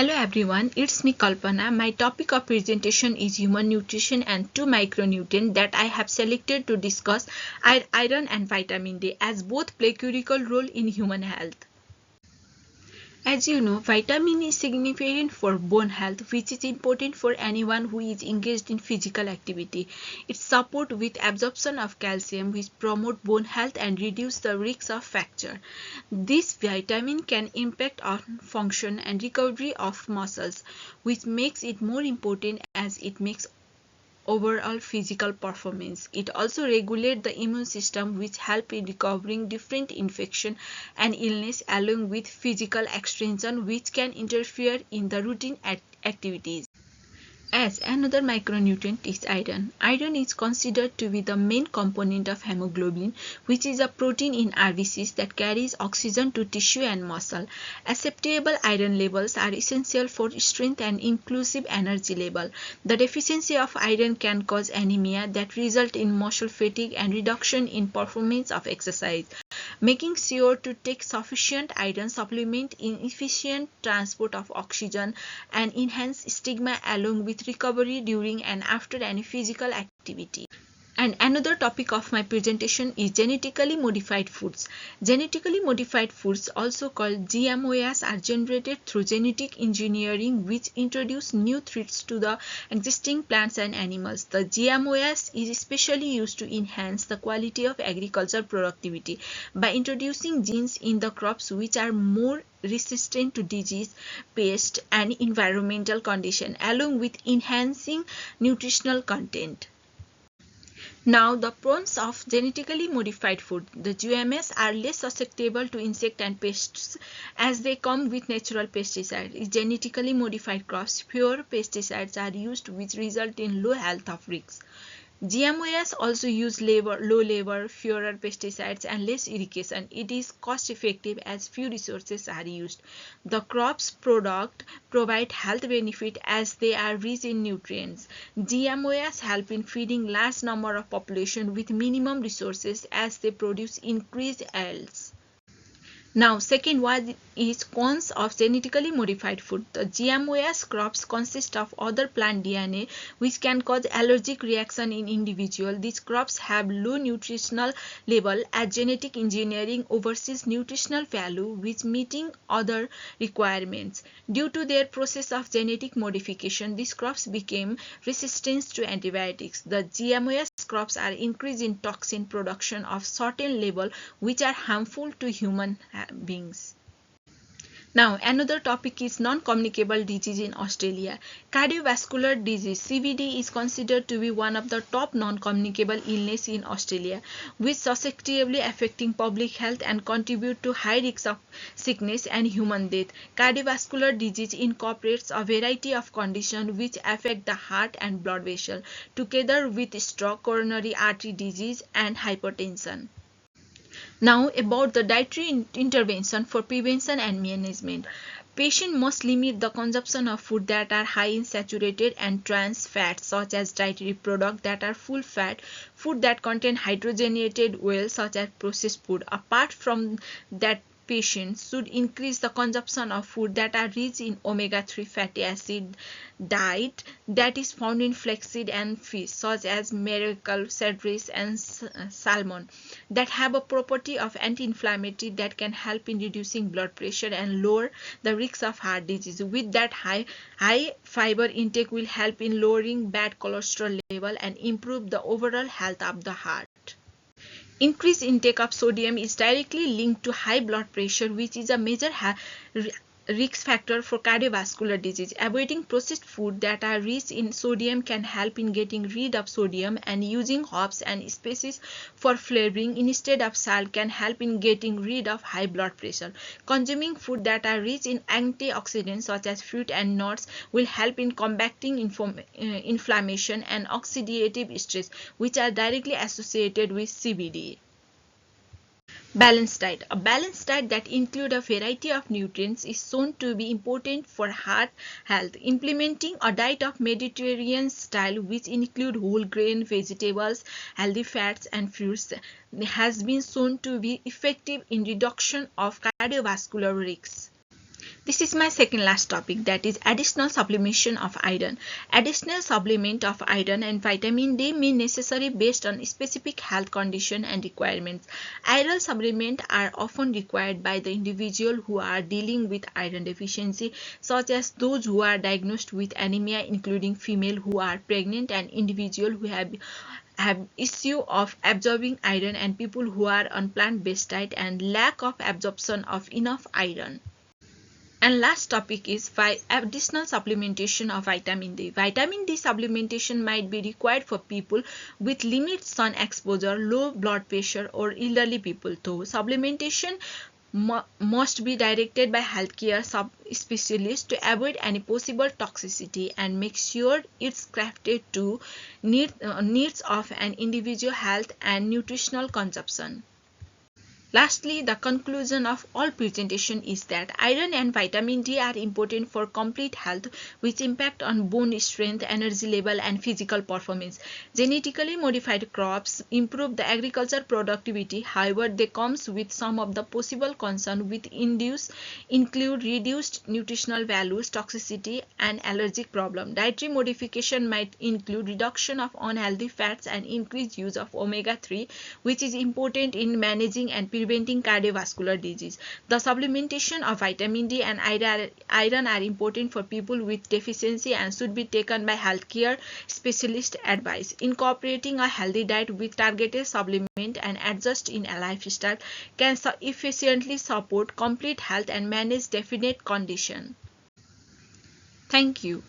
Hello everyone, it's me Kalpana. My topic of presentation is human nutrition and two micronutrients that I have selected to discuss are iron and vitamin D, as both play critical role in human health. As you know, vitamin is significant for bone health, which is important for anyone who is engaged in physical activity. It supports with absorption of calcium, which promote bone health and reduce the risk of fracture. This vitamin can impact on function and recovery of muscles, which makes it more important as it makes overall physical performance. It also regulates the immune system, which help in recovering different infection and illness, along with physical extension which can interfere in the routine activities. As another micronutrient is iron. Iron is considered to be the main component of hemoglobin, which is a protein in RBCs that carries oxygen to tissue and muscle. Acceptable iron levels are essential for strength and inclusive energy level. The deficiency of iron can cause anemia that result in muscle fatigue and reduction in performance of exercise. Making sure to take sufficient iron supplement in efficient transport of oxygen and enhance stamina along with recovery during and after any physical activity. And another topic of my presentation is genetically modified foods. Genetically modified foods, also called GMOs, are generated through genetic engineering, which introduce new threats to the existing plants and animals. The GMOs is especially used to enhance the quality of agricultural productivity by introducing genes in the crops which are more resistant to disease, pest, and environmental conditions, along with enhancing nutritional content. Now, the pros of genetically modified food. The GMOs are less susceptible to insect and pests as they come with natural pesticides. In genetically modified crops, fewer pesticides are used, which result in low health of risks. GMOs also use low labor, fewer pesticides, and less irrigation. It is cost effective as few resources are used. The crops product provide health benefit as they are rich in nutrients. GMOs help in feeding large number of population with minimum resources as they produce increased yields. Now, second one is cons of genetically modified food. The GMOs crops consist of other plant DNA which can cause allergic reaction in individual. These crops have low nutritional level as genetic engineering oversees nutritional value which meeting other requirements. Due to their process of genetic modification, these crops became resistant to antibiotics. The GMOs crops are increased in toxin production of certain level which are harmful to human beings. Now, another topic is non-communicable disease in Australia. Cardiovascular disease (CVD) is considered to be one of the top non-communicable illness in Australia, which susceptibly affecting public health and contribute to high risk of sickness and human death. Cardiovascular disease incorporates a variety of conditions which affect the heart and blood vessel, together with stroke, coronary artery disease, and hypertension. Now, about the dietary intervention for prevention and management. Patients must limit the consumption of food that are high in saturated and trans fats, such as dietary products that are full fat, food that contain hydrogenated oil such as processed food. Apart from that, patients should increase the consumption of food that are rich in omega-3 fatty acid diet that is found in flaxseed and fish such as mackerel, shellfish, and salmon that have a property of anti-inflammatory that can help in reducing blood pressure and lower the risk of heart disease. With that, high fiber intake will help in lowering bad cholesterol level and improve the overall health of the heart. Increased intake of sodium is directly linked to high blood pressure, which is a major risk factor for cardiovascular disease. Avoiding processed food that are rich in sodium can help in getting rid of sodium, and using herbs and spices for flavoring instead of salt can help in getting rid of high blood pressure. Consuming food that are rich in antioxidants such as fruit and nuts will help in combating inflammation and oxidative stress, which are directly associated with CVD. Balanced diet. A balanced diet that includes a variety of nutrients is shown to be important for heart health. Implementing a diet of Mediterranean style, which include whole grain, vegetables, healthy fats, and fruits, has been shown to be effective in reduction of cardiovascular risks. This is my second last topic, that is additional supplementation of iron. Additional supplement of iron and vitamin D may necessary based on specific health condition and requirements. Iron supplements are often required by the individual who are dealing with iron deficiency, such as those who are diagnosed with anemia, including female who are pregnant and individuals who have issue of absorbing iron, and people who are on plant-based diet and lack of absorption of enough iron. And last topic is additional supplementation of vitamin D. Vitamin D supplementation might be required for people with limited sun exposure, low blood pressure, or elderly people. Though supplementation must be directed by healthcare specialists to avoid any possible toxicity and make sure it's crafted to needs of an individual health and nutritional consumption. Lastly, the conclusion of all presentation is that iron and vitamin D are important for complete health, which impact on bone strength, energy level, and physical performance. Genetically modified crops improve the agriculture productivity. However, they comes with some of the possible concern with include reduced nutritional values, toxicity, and allergic problem. Dietary modification might include reduction of unhealthy fats and increased use of omega-3, which is important in managing and preventing cardiovascular disease. The supplementation of vitamin D and iron are important for people with deficiency and should be taken by healthcare specialist advice. Incorporating a healthy diet with targeted supplement and adjust in a lifestyle can efficiently support complete health and manage definite condition. Thank you.